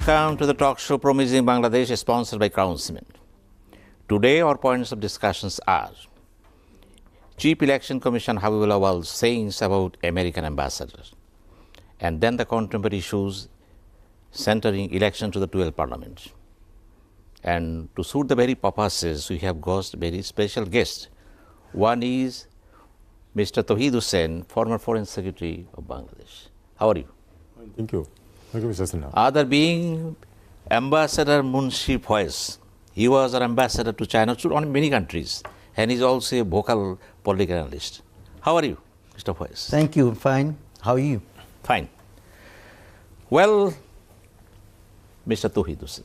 Welcome to the talk show Promising Bangladesh, sponsored by Crown Cement. Today our points of discussions are Chief Election Commission Habibullah Awal's sayings about American ambassadors, and then the contemporary issues centering election to the 12th Parliament. And to suit the very purposes, we have got very special guests. One is Mr. Touhid Hossain, former Foreign Secretary of Bangladesh. How are you? Thank you. Thank you, Mr. Sinha. Other being Ambassador Munshi Faiz. He was an ambassador to China, to many countries, and he's also a vocal political analyst. How are you, Mr. Faiz? Thank you. Fine. How are you? Fine. Well, Mr. Touhid Hossain,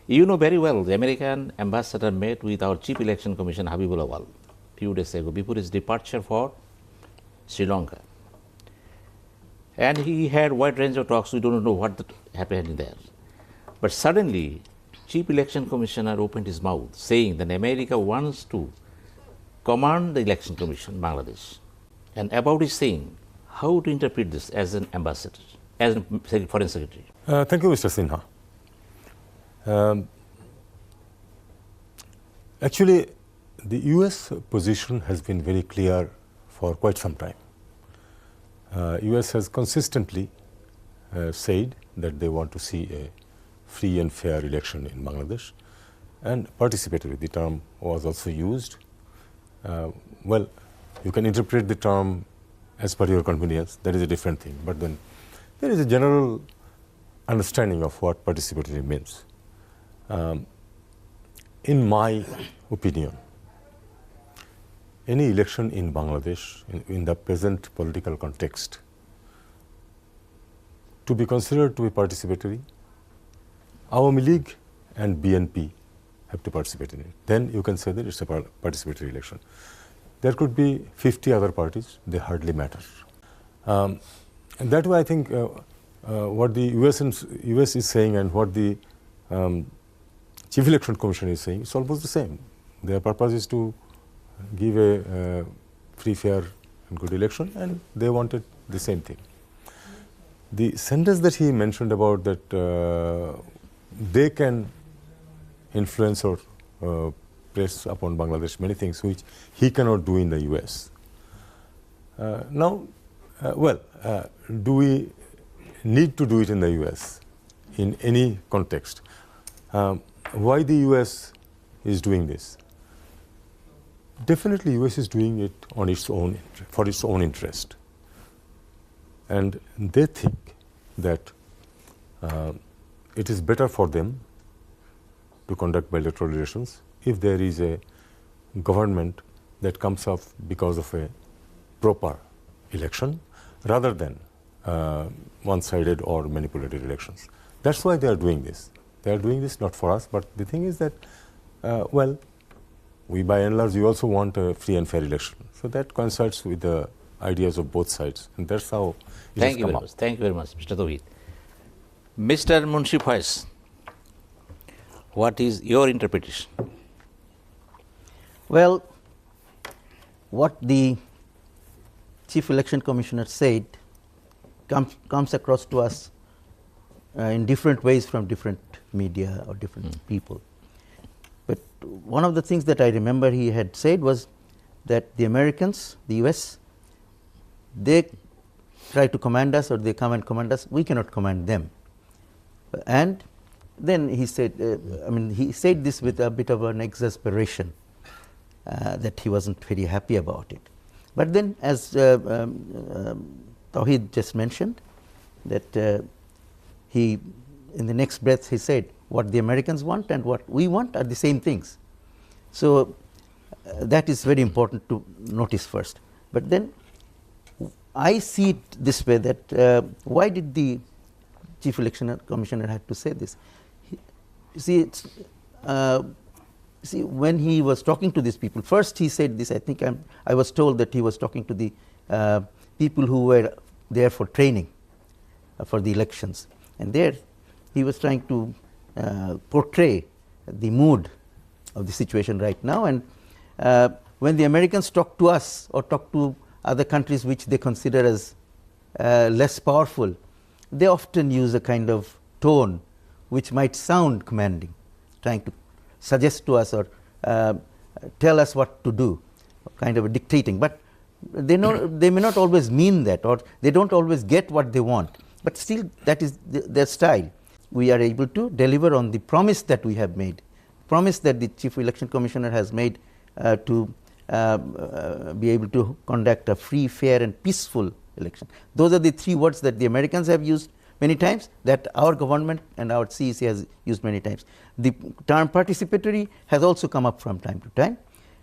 you know very well the American ambassador met with our Chief Election Commission Habibullah Awal a few days ago before his departure for Sri Lanka. And he had wide range of talks. We don't know what happened there. But suddenly, Chief Election Commissioner opened his mouth saying that America wants to command the Election Commission, Bangladesh. And about his saying, how to interpret this as an ambassador, as a foreign secretary? Thank you, Mr. Sinha. Actually, the U.S. position has been very clear for quite some time. U.S. has consistently said that they want to see a free and fair election in Bangladesh, and participatory, the term was also used. Well, you can interpret the term as per your convenience, that is a different thing, but then there is a general understanding of what participatory means. In my opinion, any election in Bangladesh, in the present political context, to be considered to be participatory, Awami League and BNP have to participate in it. Then you can say that it's a participatory election. There could be 50 other parties, they hardly matter. And that way I think what the US is saying and what the Chief Election Commission is saying, it's almost the same. Their purpose is to give a free, fair and good election, and they wanted the same thing. The sentence that he mentioned about that they can influence or press upon Bangladesh many things which he cannot do in the US. Do we need to do it in the US in any context? Why the US is doing this? Definitely, US is doing it on its own, for its own interest, and they think that it is better for them to conduct bilateral relations if there is a government that comes up because of a proper election, rather than one-sided or manipulated elections. That's why they are doing this. They are doing this not for us, but the thing is that, we by and large, we also want a free and fair election. So that coincides with the ideas of both sides, and that's how it has come up. Thank you very much, Mr. Touhid. Mr. Munshi Faiz, what is your interpretation? Well, what the Chief Election Commissioner said comes across to us in different ways from different media or different people. But one of the things that I remember he had said was that the Americans, the US, they try to command us, or they come and command us, we cannot command them. And then he said, he said this with a bit of an exasperation, that he wasn't very happy about it. But then, as Touhid just mentioned, that he, in the next breath, he said, what the Americans want and what we want are the same things. So that is very important to notice first. But then I see it this way, that why did the Chief Election Commissioner have to say this? When he was talking to these people, first he said this, I was told that he was talking to the people who were there for training for the elections. And there he was trying to portray the mood of the situation right now. And when the Americans talk to us or talk to other countries which they consider as less powerful, they often use a kind of tone which might sound commanding, trying to suggest to us or tell us what to do, kind of a dictating. But they may not always mean that, or they don't always get what they want. But still, that is their style. We are able to deliver on the promise that we have made, promise that the Chief Election Commissioner has made to be able to conduct a free, fair and peaceful election. Those are the three words that the Americans have used many times, that our government and our CEC has used many times. The term participatory has also come up from time to time.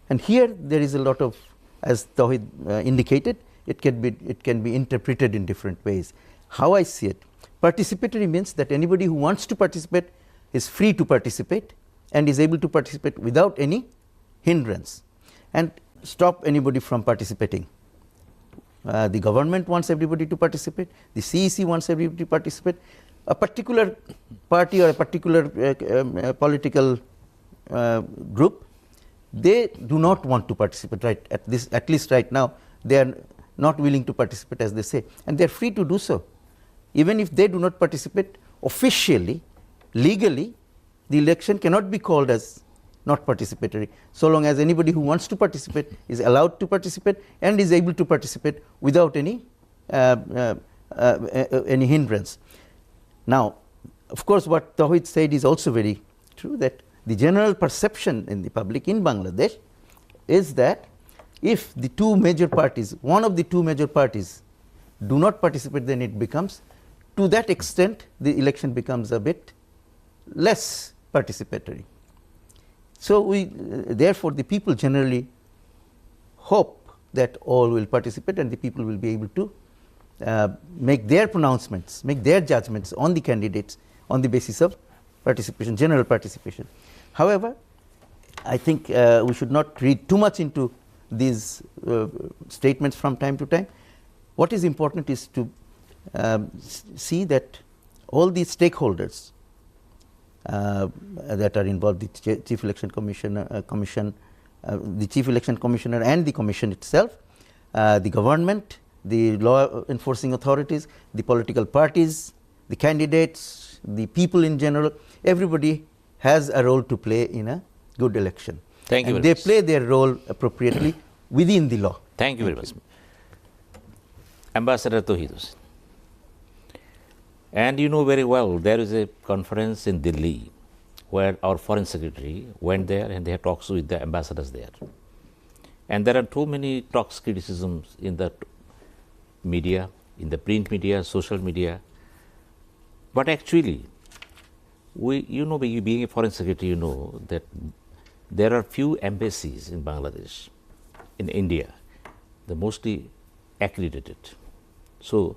And here there is a lot of, as Touhid indicated, it can be interpreted in different ways. How I see it, participatory means that anybody who wants to participate is free to participate and is able to participate without any hindrance and stop anybody from participating. The government wants everybody to participate, the CEC wants everybody to participate. A particular party or a particular political group, they do not want to participate, right? At least right now, they are not willing to participate, as they say, and they are free to do so. Even if they do not participate officially, legally, the election cannot be called as not participatory, so long as anybody who wants to participate is allowed to participate and is able to participate without any hindrance. Now, of course, what Touhid said is also very true, that the general perception in the public in Bangladesh is that if the two major parties, one of the two major parties, do not participate, then it becomes, to that extent, the election becomes a bit less participatory. So therefore, the people generally hope that all will participate and the people will be able to make their pronouncements, make their judgments on the candidates on the basis of participation, general participation. However, I think we should not read too much into these statements from time to time. What is important is to see that all these stakeholders that are involved, the Chief Election the Chief Election Commissioner and the Commission itself, the government, the law enforcing authorities, the political parties, the candidates, the people in general, everybody has a role to play in a good election. Thank you. And they play their role appropriately within the law. Thank you very much. Ambassador Touhid Hossain. And you know very well, there is a conference in Delhi where our Foreign Secretary went there and they had talks with the ambassadors there. And there are too many talks, criticisms in the media, in the print media, social media. But actually, being a Foreign Secretary, you know that there are few embassies in Bangladesh, in India, they're mostly accredited. So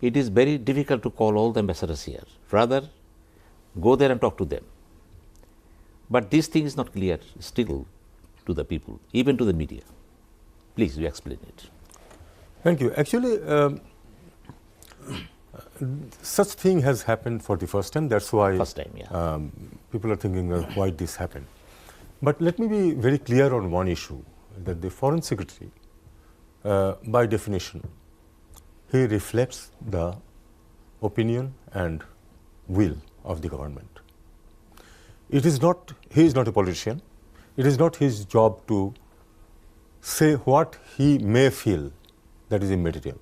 it is very difficult to call all the ambassadors here. Rather, go there and talk to them. But this thing is not clear still to the people, even to the media. Please, you explain it. Thank you. Actually, such thing has happened for the first time. That's why people are thinking, why this happened. But let me be very clear on one issue, that the Foreign Secretary, by definition, he reflects the opinion and will of the government. It is not, he is not a politician. It is not his job to say what he may feel, that is immaterial.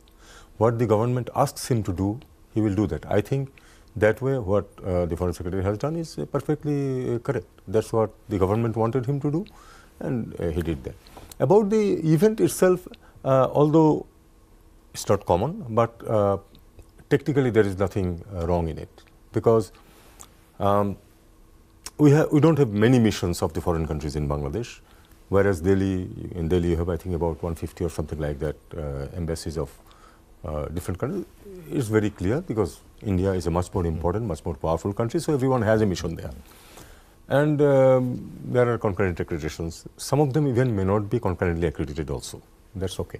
What the government asks him to do, he will do that. I think that way what the Foreign Secretary has done is perfectly correct. That's what the government wanted him to do, and he did that. About the event itself, although it's not common, but technically there is nothing wrong in it, because we don't have many missions of the foreign countries in Bangladesh, whereas in Delhi you have, I think, about 150 or something like that embassies of different countries. It's very clear, because India is a much more important, much more powerful country, so everyone has a mission there. And there are concurrent accreditations. Some of them even may not be concurrently accredited also. That's okay.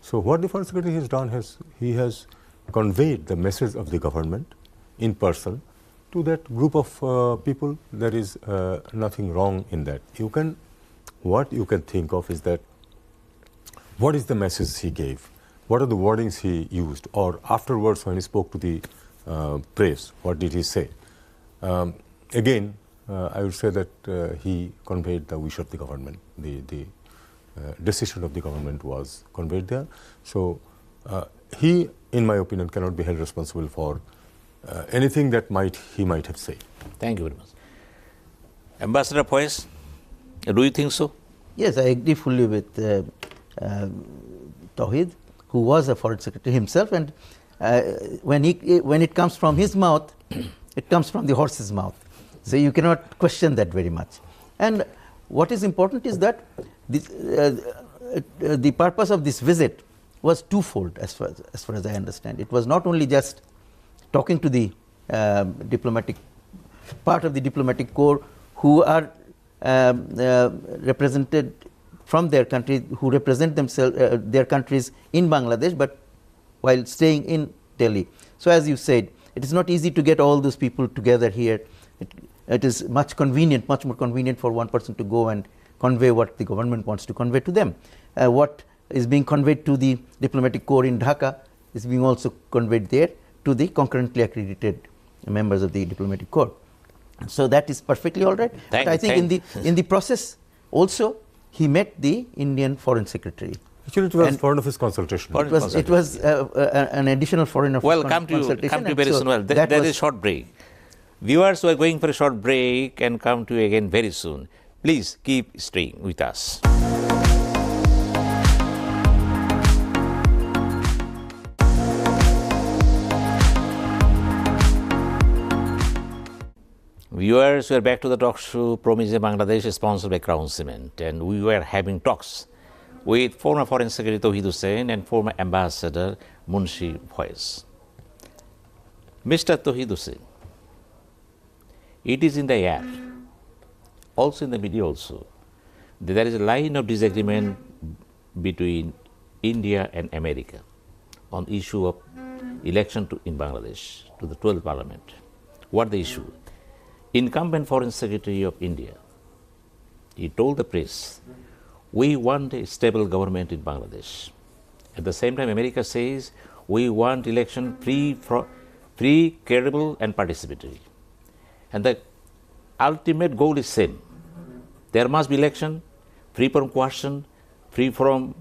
So what the Foreign Secretary has done is, he has conveyed the message of the government in person to that group of people. There is nothing wrong in that. What you can think of is that, what is the message he gave? What are the wordings he used? Or afterwards, when he spoke to the praise. What did he say? Again, I would say that he conveyed the wish of the government. The decision of the government was conveyed there. So he, in my opinion, cannot be held responsible for anything that he might have said. Thank you very much. Ambassador Faiz, do you think so? Yes, I agree fully with Touhid, who was a foreign secretary himself, and when it comes from his mouth, it comes from the horse's mouth. So you cannot question that very much. And what is important is that this, the purpose of this visit was twofold, as far as I understand. It was not only just talking to the diplomatic part of the diplomatic corps who are represented from their country, who represent themselves, their countries in Bangladesh, but while staying in Delhi. So as you said, it is not easy to get all those people together here. It is much more convenient for one person to go and convey what the government wants to convey to them. What is being conveyed to the diplomatic corps in Dhaka is being also conveyed there to the concurrently accredited members of the diplomatic corps. So that is perfectly all right. But I think in the process also he met the Indian Foreign Secretary. Actually, it was Foreign Office consultation. It was an additional Foreign Office consultation. Well, come to very soon. Well, there is a short break. Viewers, we are going for a short break and come to you again very soon. Please keep staying with us. Viewers, we are back to the talk show Promise Bangladesh, sponsored by Crown Cement, and we were having talks with former Foreign Secretary Touhid Hossain and former Ambassador Munshi Faiz. Mr. Touhid Hossain, it is in the air, also in the media also, that there is a line of disagreement between India and America on issue of election in Bangladesh to the 12th Parliament. What the issue? Incumbent Foreign Secretary of India, he told the press, we want a stable government in Bangladesh. At the same time, America says we want election free, credible and participatory. And the ultimate goal is same. There must be election free from coercion, free from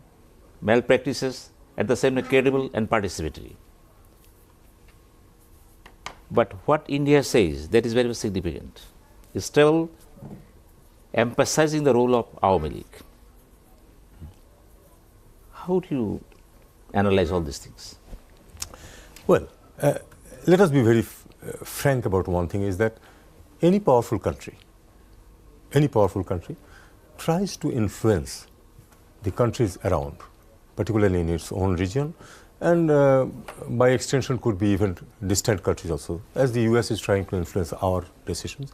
malpractices, at the same time credible and participatory. But what India says, that is very significant, is still emphasizing the role of Awami League. How do you analyze all these things? Well, let us be very frank about one thing, is that any powerful country tries to influence the countries around, particularly in its own region, and by extension could be even distant countries also, as the US is trying to influence our decisions.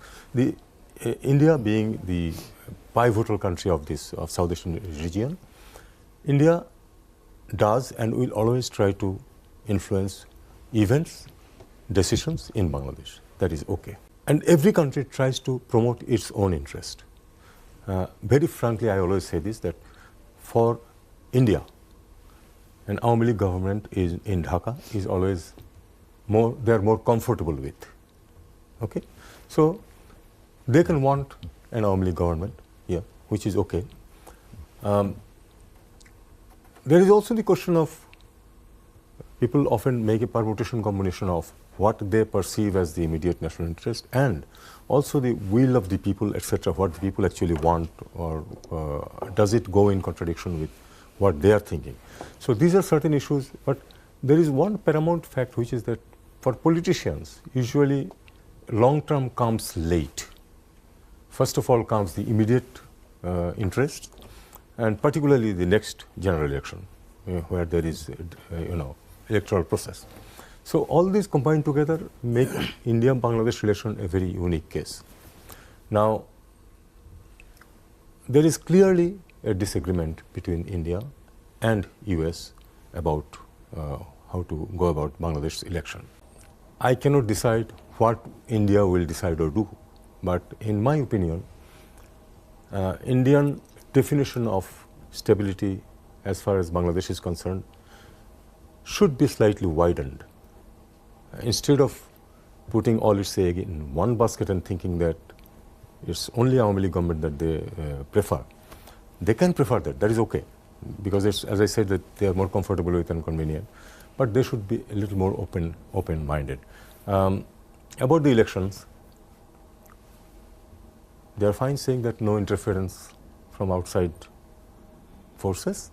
India being the pivotal country of South Asian region, India does and will always try to influence events, decisions in Bangladesh. That is okay. And every country tries to promote its own interest. Very frankly, I always say this, that for India, an Awami League government in Dhaka is always they are more comfortable with. Okay? So they can want an Awami League government, yeah, which is okay. There is also the question of people often make a permutation combination of what they perceive as the immediate national interest and also the will of the people, etc., what the people actually want, or does it go in contradiction with what they are thinking. So these are certain issues, but there is one paramount fact, which is that for politicians, usually long-term comes late. First of all comes the immediate interest, and particularly the next general election, where there is, electoral process. So all these combined together make India-Bangladesh relation a very unique case. Now, there is clearly a disagreement between India and US about how to go about Bangladesh's election. I cannot decide what India will decide or do, but in my opinion, Indian definition of stability as far as Bangladesh is concerned should be slightly widened. instead of putting all its egg in one basket and thinking that it's only Awami League government that they prefer, they can prefer that. That is okay, because it's, as I said, that they are more comfortable with and convenient. But they should be a little more open-minded. About the elections, they are fine saying that no interference from outside forces.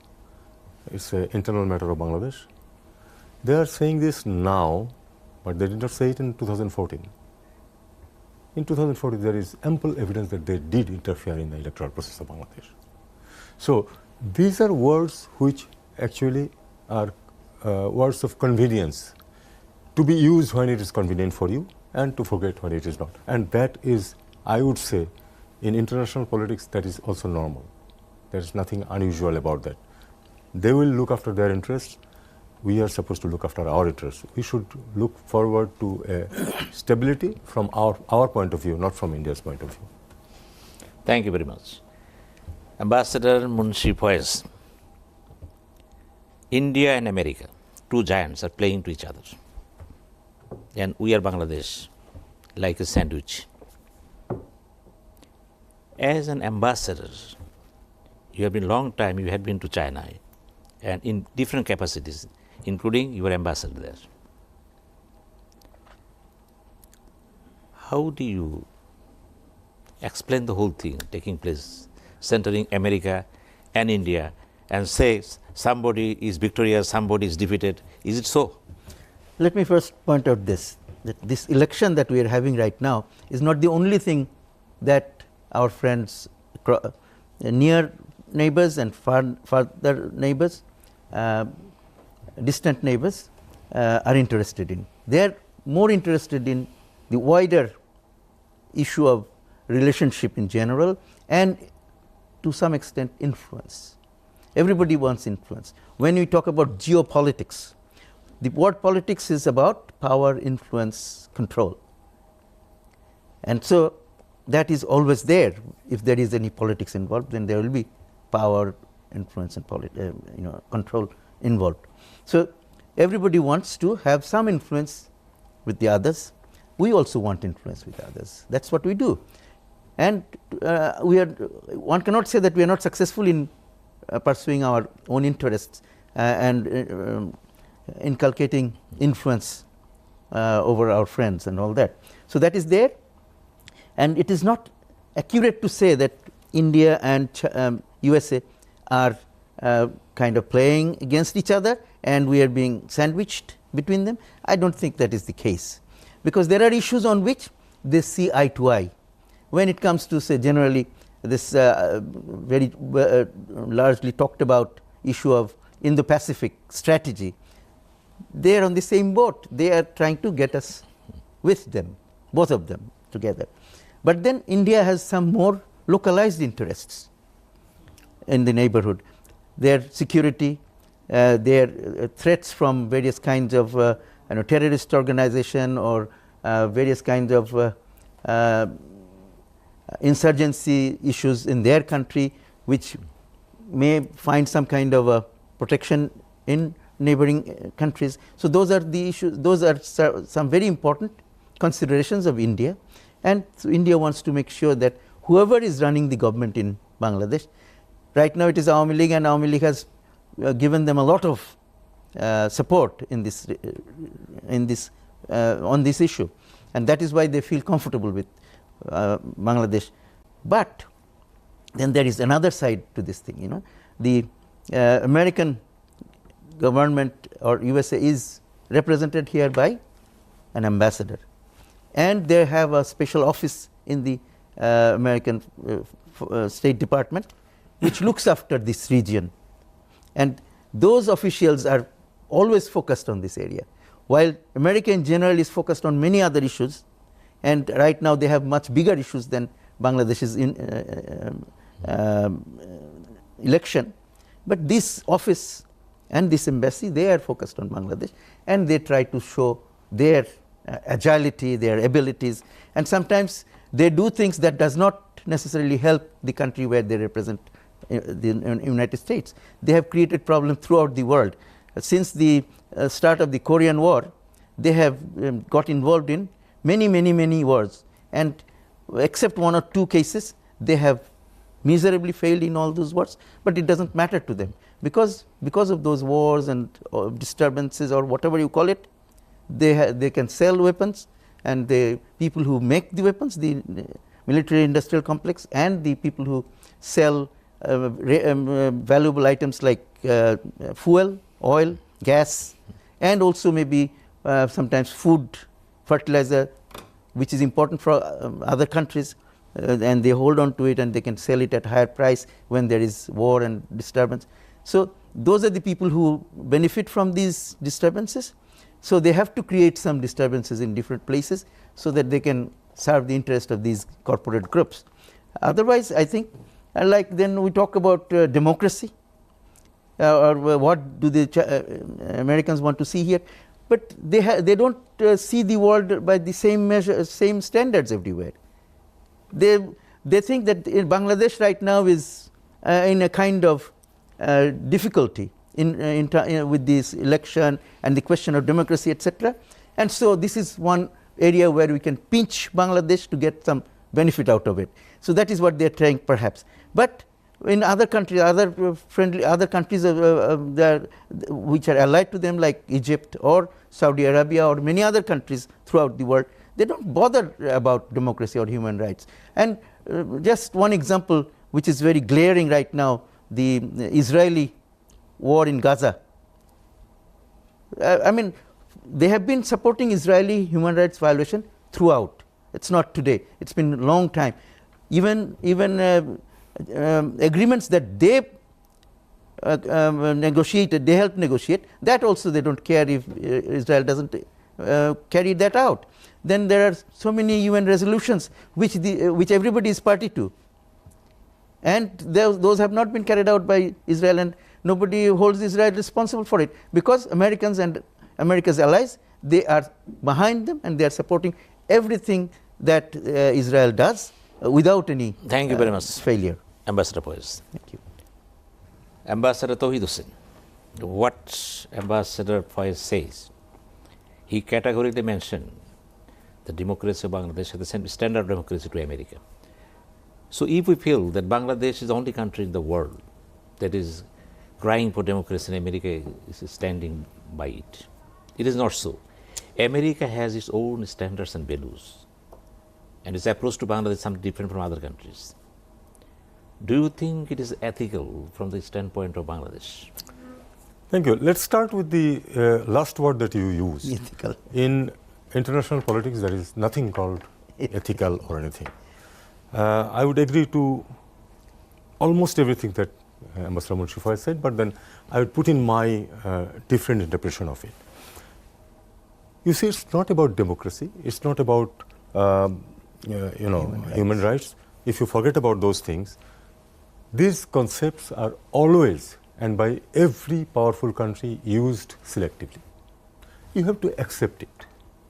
It's an internal matter of Bangladesh. They are saying this now, but they did not say it in 2014. In 2014, there is ample evidence that they did interfere in the electoral process of Bangladesh. So these are words which actually are words of convenience, to be used when it is convenient for you and to forget when it is not. And that is, I would say, in international politics, that is also normal. There is nothing unusual about that. They will look after their interests. We are supposed to look after our interests. We should look forward to a stability from our point of view, not from India's point of view. Thank you very much. Ambassador Munshi Faiz, India and America, two giants, are playing to each other. And we are Bangladesh, like a sandwich. As an ambassador, you have been long time, you had been to China, and in different capacities, including your ambassador there. How do you explain the whole thing taking place, centering America and India, and say somebody is victorious, somebody is defeated? Is it so? Let me first point out this, that this election that we are having right now is not the only thing that our friends, near neighbors and farther neighbors, distant neighbors, are interested in. They are more interested in the wider issue of relationship in general and to some extent influence. Everybody wants influence. When we talk about geopolitics, the word politics is about power, influence, control. And so that is always there. If there is any politics involved, then there will be power, influence and control involved. So everybody wants to have some influence with the others. We also want influence with others. That's what we do. And one cannot say that we are not successful in pursuing our own interests and inculcating influence over our friends and all that. So that is there. And it is not accurate to say that India and USA are kind of playing against each other and we are being sandwiched between them. I don't think that is the case, because there are issues on which they see eye to eye. When it comes to, say, generally this very largely talked about issue of Indo-Pacific strategy, they are on the same boat. They are trying to get us with them, both of them together. But then India has some more localized interests in the neighborhood. Their security, their threats from various kinds of terrorist organization or various kinds of insurgency issues in their country, which may find some kind of a protection in neighboring countries. So those are the issues. Those are some very important considerations of India. And so India wants to make sure that whoever is running the government in Bangladesh, right now it is Awami League, and Awami League has given them a lot of support in this on this issue, and that is why they feel comfortable with Bangladesh. But then there is another side to this thing. The American government or USA is represented here by an ambassador, and they have a special office in the American State Department which looks after this region, and those officials are always focused on this area, while America in general is focused on many other issues, and right now they have much bigger issues than Bangladesh's election. But this office and this embassy, they are focused on Bangladesh, and they try to show their agility, their abilities, and sometimes they do things that does not necessarily help the country where they represent, the United States. They have created problems throughout the world. Since the start of the Korean War, they have got involved in many wars, and except 1 or 2 cases, they have miserably failed in all those wars, but it doesn't matter to them, because of those wars and disturbances or whatever you call it, they can sell weapons, and the people who make the weapons, the military industrial complex, and the people who sell valuable items like fuel, oil, gas, and also maybe sometimes food, fertilizer, which is important for other countries, and they hold on to it and they can sell it at higher price when there is war and disturbance. So those are the people who benefit from these disturbances. So they have to create some disturbances in different places so that they can serve the interest of these corporate groups. Otherwise, I think, like then we talk about democracy, or what do the Americans want to see here, but they don't see the world by the same measure, same standards everywhere. They think that in Bangladesh right now is in a kind of difficulty with this election and the question of democracy, etc. And so this is one area where we can pinch Bangladesh to get some benefit out of it. So that is what they are trying, perhaps. But in other countries, other countries which are allied to them, like Egypt or Saudi Arabia or many other countries throughout the world, they don't bother about democracy or human rights. And just one example which is very glaring right now, the Israeli war in Gaza. I mean, they have been supporting Israeli human rights violation throughout. It's not today. It's been a long time. Even agreements that they negotiated, they helped negotiate, that also they don't care if Israel doesn't carry that out. Then there are so many UN resolutions which everybody is party to, and those have not been carried out by Israel, and nobody holds Israel responsible for it, because Americans and America's allies, they are behind them and they are supporting everything that Israel does without any Thank you very much, failure. Ambassador Faiz. Thank you. Ambassador Touhid Hossain, what Ambassador Faiz says, he categorically mentioned the democracy of Bangladesh as the same standard of democracy to America. So if we feel that Bangladesh is the only country in the world that is crying for democracy and America is standing by it, it is not so. America has its own standards and values, and its approach to Bangladesh is something different from other countries. Do you think it is ethical from the standpoint of Bangladesh? Thank you. Let's start with the last word that you used. Ethical. In international politics, there is nothing called ethical or anything. I would agree to almost everything that Ambassador Munshi Faiz said, but then I would put in my different interpretation of it. You see, it's not about democracy. It's not about human rights. If you forget about those things, these concepts are always and by every powerful country used selectively. You have to accept it.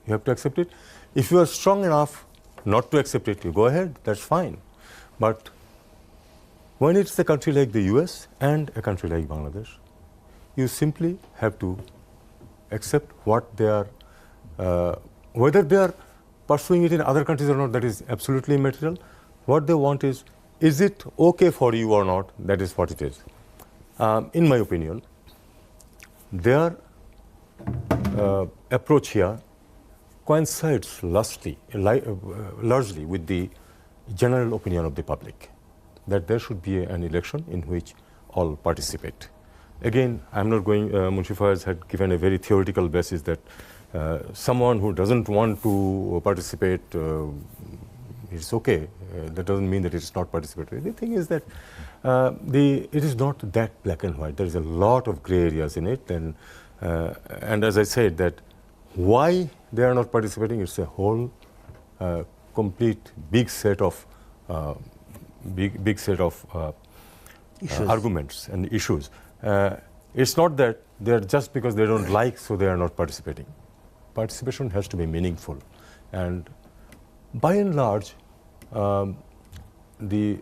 You have to accept it. If you are strong enough not to accept it, you go ahead, that's fine. But when it's a country like the US and a country like Bangladesh, you simply have to accept what they are, whether they are pursuing it in other countries or not, that is absolutely immaterial. What they want is it okay for you or not? That is what it is. In my opinion, their approach here coincides largely with the general opinion of the public, that there should be an election in which all participate. Again, I'm not going, Munshi Faiz had given a very theoretical basis that someone who doesn't want to participate, it's okay. That doesn't mean that it's not participatory. The thing is that it is not that black and white. There is a lot of gray areas in it, and as I said, that why they are not participating, it's a whole complete big set of arguments and issues. It's not that they are just because they don't like, so they are not participating. Participation has to be meaningful, and by and large, the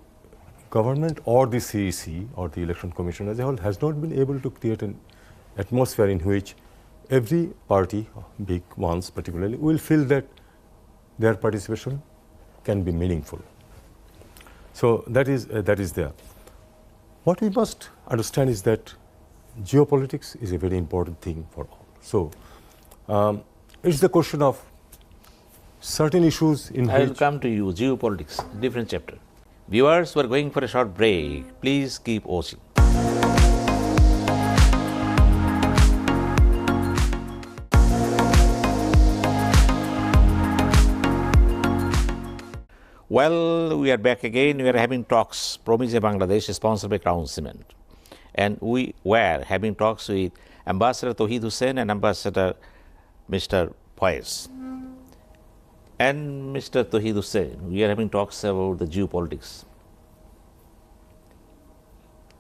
government or the CEC or the Election Commission as a whole has not been able to create an atmosphere in which every party, big ones particularly, will feel that their participation can be meaningful. So that is there. What we must understand is that geopolitics is a very important thing for all. So it's the question of certain issues in I will which... come to you, geopolitics, different chapter. Viewers, we're going for a short break. Please keep watching. Well, we are back again. We are having talks, Promise Bangladesh, sponsored by Crown Cement. And we were having talks with Ambassador Touhid Hossain and Ambassador Mr. Faiz. And Mr. Touhid Hossain, we are having talks about the geopolitics.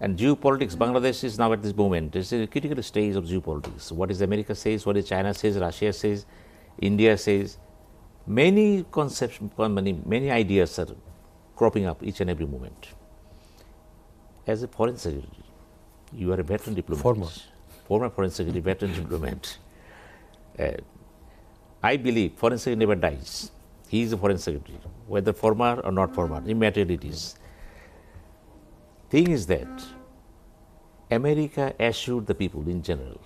And geopolitics, Bangladesh is now at this moment, it's a critical stage of geopolitics. What is America says, what is China says, Russia says, India says. Many concepts, many ideas are cropping up each and every moment. As a foreign secretary, you are a veteran diplomat. Former foreign secretary, veteran diplomat. I believe foreign secretary never dies. He is a foreign secretary, whether former or not former, immaterial it is. Thing is that America assured the people in general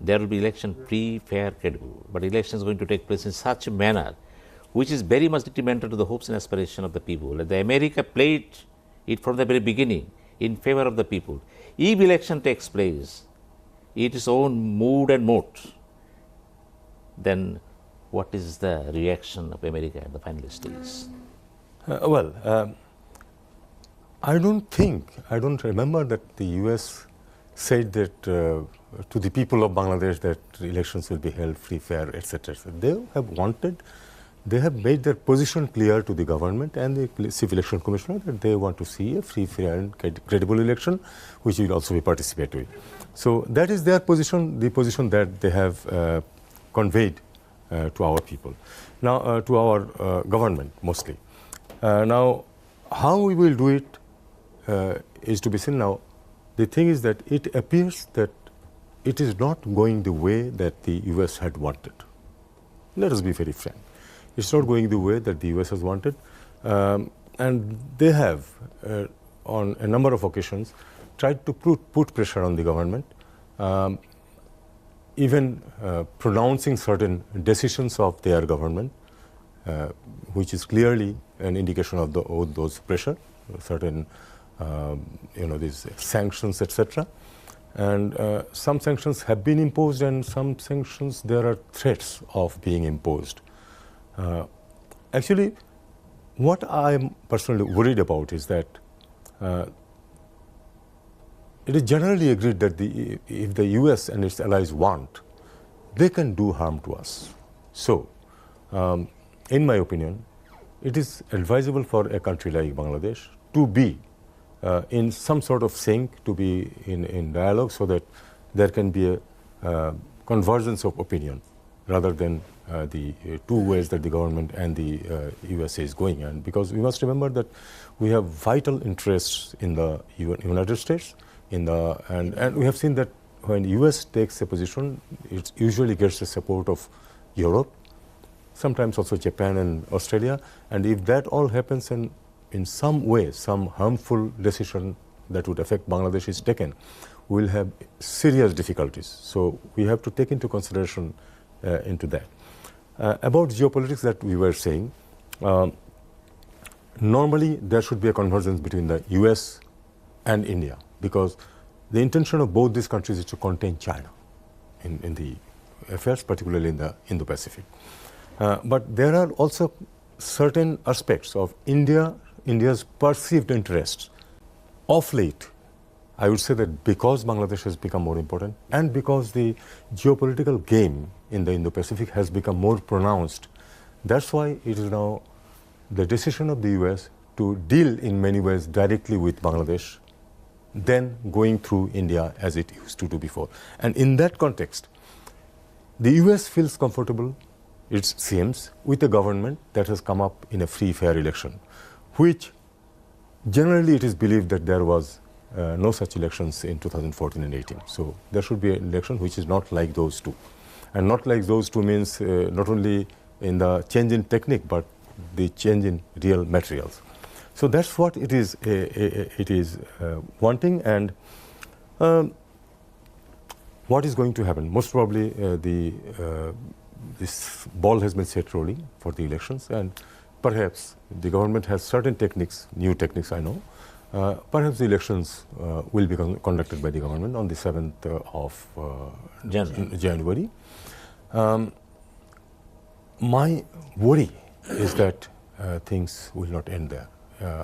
there will be election free, fair, credible. But election is going to take place in such a manner which is very much detrimental to the hopes and aspirations of the people. And the America played it from the very beginning in favor of the people. If election takes place, its own mood and mode, then what is the reaction of America at the final stage? I don't remember that the US said that to the people of Bangladesh that elections will be held free, fair, etc. They have made their position clear to the government and the Chief Election Commissioner that they want to see a free, fair and credible election, which will also be participatory. So that is their position, the position that they have conveyed to our people, now to our government mostly. Now, how we will do it is to be seen. Now, the thing is that it appears that it is not going the way that the US had wanted. Let us be very frank. It's not going the way that the US has wanted. And they have, on a number of occasions, tried to put pressure on the government, even pronouncing certain decisions of their government, which is clearly an indication of those pressure, certain these sanctions, etc. And some sanctions have been imposed, and some sanctions there are threats of being imposed. Actually, what I am personally worried about is that it is generally agreed that if the US and its allies want, they can do harm to us. So, in my opinion, it is advisable for a country like Bangladesh to be in some sort of sync, to be in dialogue, so that there can be a convergence of opinion rather than the two ways that the government and the USA is going. And because we must remember that we have vital interests in the United States, and we have seen that when US takes a position, it usually gets the support of Europe, sometimes also Japan and Australia. And if that all happens and in some way, some harmful decision that would affect Bangladesh is taken, we will have serious difficulties. So we have to take into consideration into that. About geopolitics that we were saying, normally there should be a convergence between the US and India, because the intention of both these countries is to contain China in the affairs, particularly in the Indo-Pacific. But there are also certain aspects of India's perceived interests. Of late, I would say that because Bangladesh has become more important and because the geopolitical game in the Indo-Pacific has become more pronounced, that's why it is now the decision of the US to deal in many ways directly with Bangladesh than going through India as it used to do before. And in that context, the US feels comfortable, it seems, with a government that has come up in a free, fair election, which generally it is believed that there was no such elections in 2014 and 18. So there should be an election which is not like those two. And not like those two means not only in the change in technique, but the change in real materials. So that's what it is wanting. And what is going to happen? Most probably this ball has been set rolling for the elections, and perhaps the government has certain techniques, new techniques I know. Perhaps the elections will be conducted by the government on the 7th of January. My worry is that things will not end there.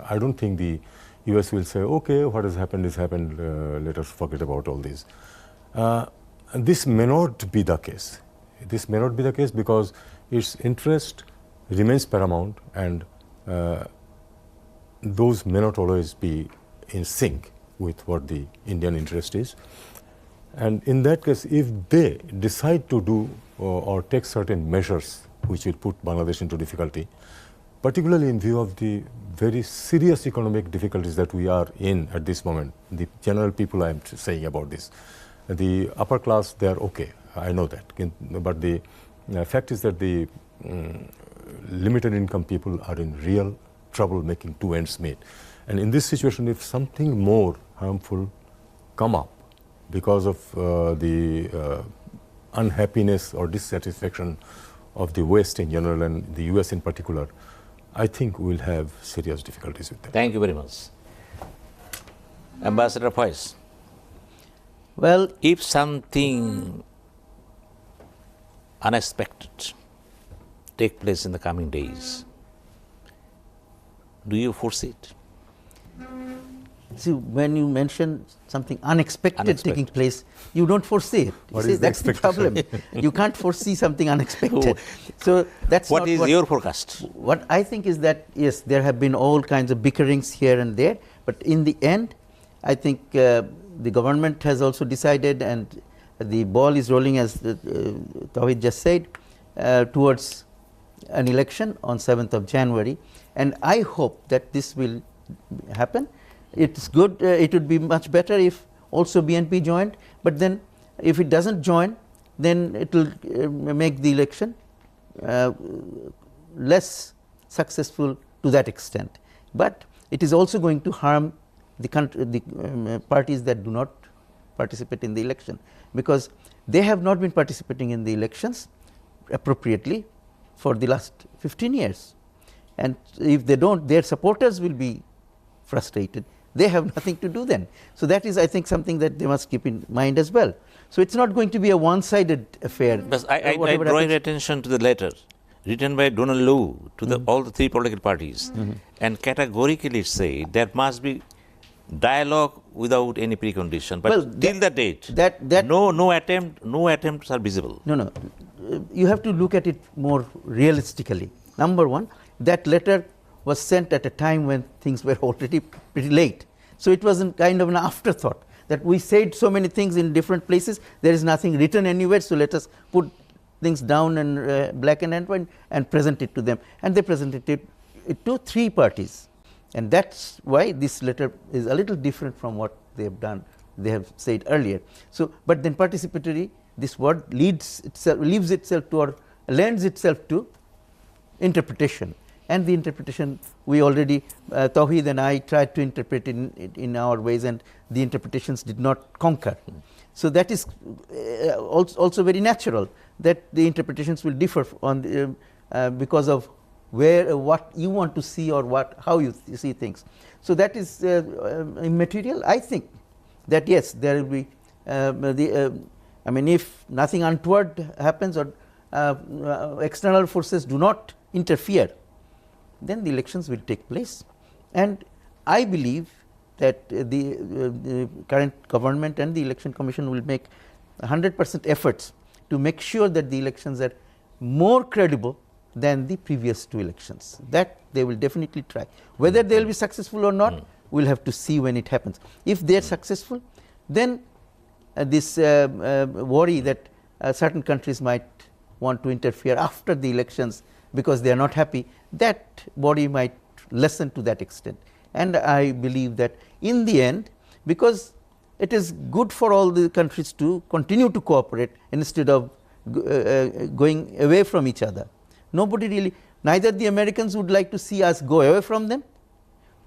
I don't think the US will say, okay, what has happened is happened, let us forget about all this. This may not be the case. This may not be the case because its interest remains paramount, and those may not always be in sync with what the Indian interest is. And in that case, if they decide to do or take certain measures which will put Bangladesh into difficulty, particularly in view of the very serious economic difficulties that we are in at this moment, the general people I am saying about this, the upper class, they are okay, I know that. But the fact is that the limited income people are in real trouble making two ends meet. And in this situation, if something more harmful come up because of the unhappiness or dissatisfaction of the West in general and the US in particular, I think we'll have serious difficulties with them. Thank you very much. Ambassador Faiz. Well, if something unexpected take place in the coming days, do you foresee it? see, when you mention something unexpected taking place, you don't foresee it. You see, that's the problem. You can't foresee something unexpected. So that's what is your forecast? What I think is that, yes, there have been all kinds of bickerings here and there, but in the end, I think the government has also decided, and the ball is rolling, as Touhid just said, towards an election on 7th of January. And I hope that this will happen. It's good, it would be much better if also BNP joined, but then if it doesn't join, then it will make the election less successful to that extent. But it is also going to harm the parties that do not participate in the election, because they have not been participating in the elections appropriately for the last 15 years. And if they don't, their supporters will be frustrated. They have nothing to do then. So that is, I think, something that they must keep in mind as well. So it's not going to be a one-sided affair. But I draw your attention to the letter written by Donald Lu to all the three political parties, and categorically say there must be dialogue without any precondition. But well, till that date, no attempts are visible. No. You have to look at it more realistically. Number one, that letter was sent at a time when things were already pretty late. So it was kind of an afterthought that we said so many things in different places. There is nothing written anywhere, so let us put things down in black and white and present it to them. And they presented it to three parties. And that's why this letter is a little different from what they have done. They have said earlier. So, but then participatory, this word leaves itself to, or lends itself to interpretation. And the interpretation, we already, Touhid and I tried to interpret it in our ways, and the interpretations did not conquer. So that is also very natural, that the interpretations will differ on because of what you want to see or how you see things. So that is immaterial. I think that yes, there will be I mean, if nothing untoward happens or external forces do not interfere, then the elections will take place. And I believe that the current government and the Election Commission will make 100% efforts to make sure that the elections are more credible than the previous two elections. That they will definitely try. Whether they will be successful or not, we'll have to see when it happens. If they are successful, then this worry that certain countries might want to interfere after the elections because they are not happy, that worry might lessen to that extent. And I believe that in the end, because it is good for all the countries to continue to cooperate instead of going away from each other. Nobody really, neither the Americans would like to see us go away from them,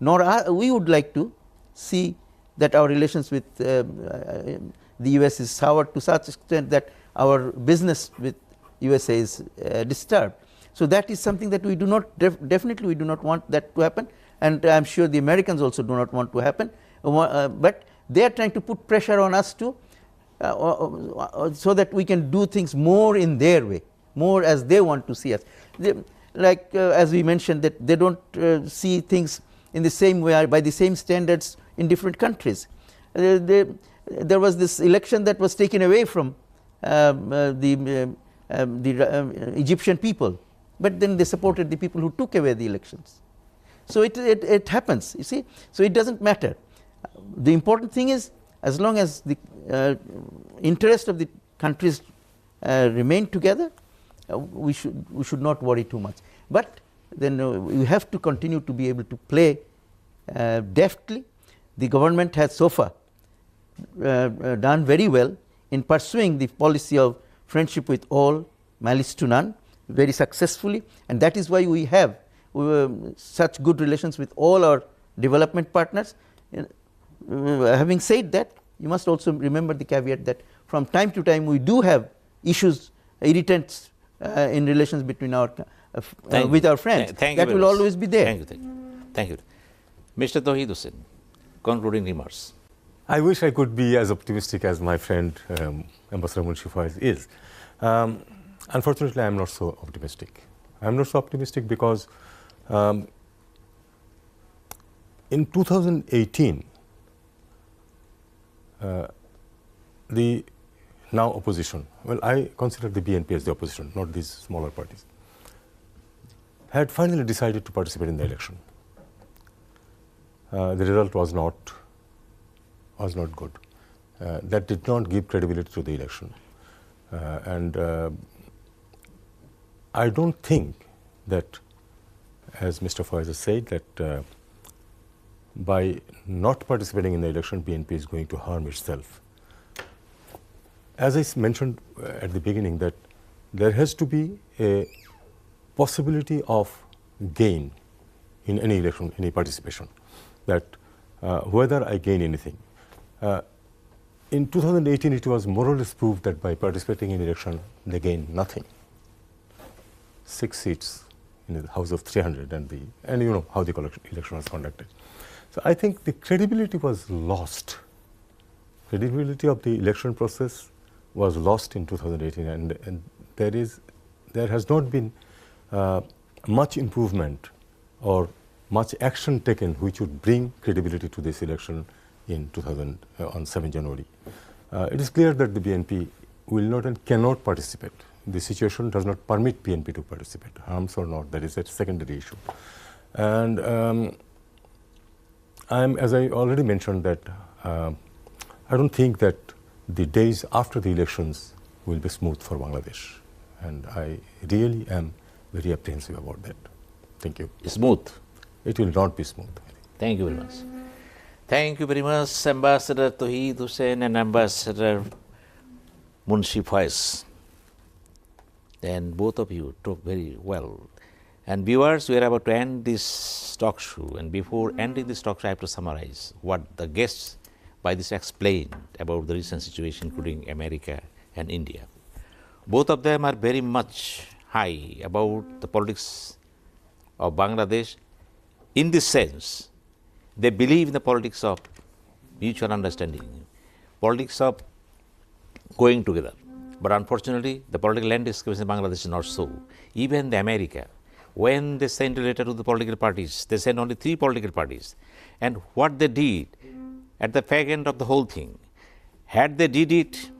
nor we would like to see that our relations with the US is soured to such extent that our business with USA is disturbed. So that is something that we do not, definitely we do not want that to happen, and I am sure the Americans also do not want to happen, but they are trying to put pressure on us to so that we can do things more in their way, more as they want to see us. Like as we mentioned, that they don't see things in the same way, by the same standards in different countries. There was this election that was taken away from the Egyptian people, but then they supported the people who took away the elections. So it happens, you see. So it doesn't matter. The important thing is, as long as the interest of the countries remain together, we should not worry too much. But then we have to continue to be able to play deftly. The government has so far done very well in pursuing the policy of friendship with all, malice to none, very successfully, and that is why we have such good relations with all our development partners. Having said that, you must also remember the caveat that from time to time we do have issues, irritants in relations between our with our friends. That will always be there. Thank you. Mr. Touhid Hossain, concluding remarks. I wish I could be as optimistic as my friend Ambassador Munshi Faiz is. Unfortunately, I am not so optimistic. I am not so optimistic because in 2018, the now opposition, well, I consider the BNP as the opposition, not these smaller parties, had finally decided to participate in the election. The result was not good. That did not give credibility to the election. And I don't think that, as Mr. Faiz has said, that by not participating in the election, BNP is going to harm itself. As I mentioned at the beginning, that there has to be a possibility of gain in any election, any participation, that whether I gain anything. In 2018, it was more or less proved that by participating in election, they gained nothing. 6 seats in the House of 300, and you know how the election was conducted. So I think the credibility was lost. Credibility of the election process was lost in 2018, and there has not been much improvement or much action taken which would bring credibility to this election on 7 January. It is clear that the BNP will not and cannot participate. The situation does not permit BNP to participate, harms or not, that is a secondary issue. And as I already mentioned, that I don't think that the days after the elections will be smooth for Bangladesh, and I really am very apprehensive about that. Thank you. Smooth? It will not be smooth. Thank you very much. Thank you very much, Ambassador Touhid Hossain and Ambassador Munshi Faiz. And both of you talk very well. And viewers, we are about to end this talk show. And before ending this talk show, I have to summarize what the guests by this explained about the recent situation, including America and India. Both of them are very much high about the politics of Bangladesh. In this sense, they believe in the politics of mutual understanding, politics of going together. But unfortunately, the political landscape in Bangladesh is not so. Even the America, when they sent a letter to the political parties, they sent only 3 political parties. And what they did at the fag end of the whole thing, had they did it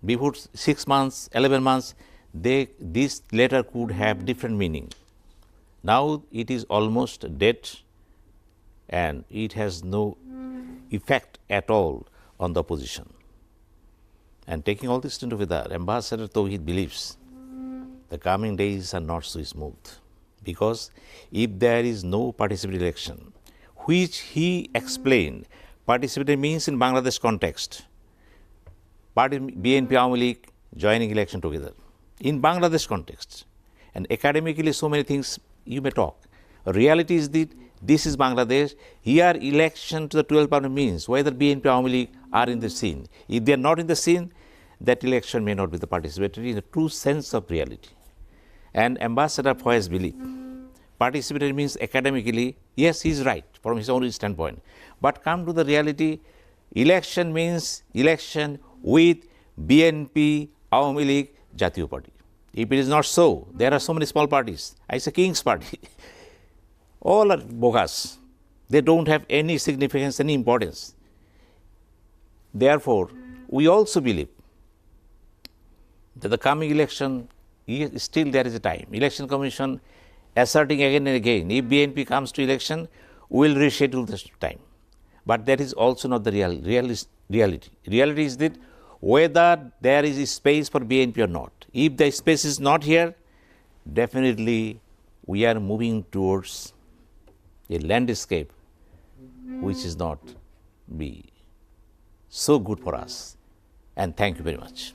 before 6 months, 11 months, this letter could have different meaning. Now it is almost dead, and it has no effect at all on the opposition. And taking all this into account, Ambassador Touhid believes the coming days are not so smooth, because if there is no participatory election, which he explained Participatory means in Bangladesh context, party BNP Awami League joining election together. In Bangladesh context, and academically so many things you may talk. Reality is that this is Bangladesh. Here election to the 12th parliament means whether BNP Awami League are in the scene. If they are not in the scene, that election may not be the participatory in the true sense of reality. And Ambassador Faiz believe participatory means academically, yes, he is right from his own standpoint. But come to the reality, election means election with BNP Awami League Jatiyo Party. If it is not so, there are so many small parties. I say King's Party. All are bogus. They don't have any significance, any importance. Therefore, we also believe that the coming election, still there is a time. Election Commission asserting again and again, if BNP comes to election, we will reschedule this time. But that is also not the reality. Reality is that whether there is a space for BNP or not. If the space is not here, definitely we are moving towards a landscape which is not be so good for us. And thank you very much.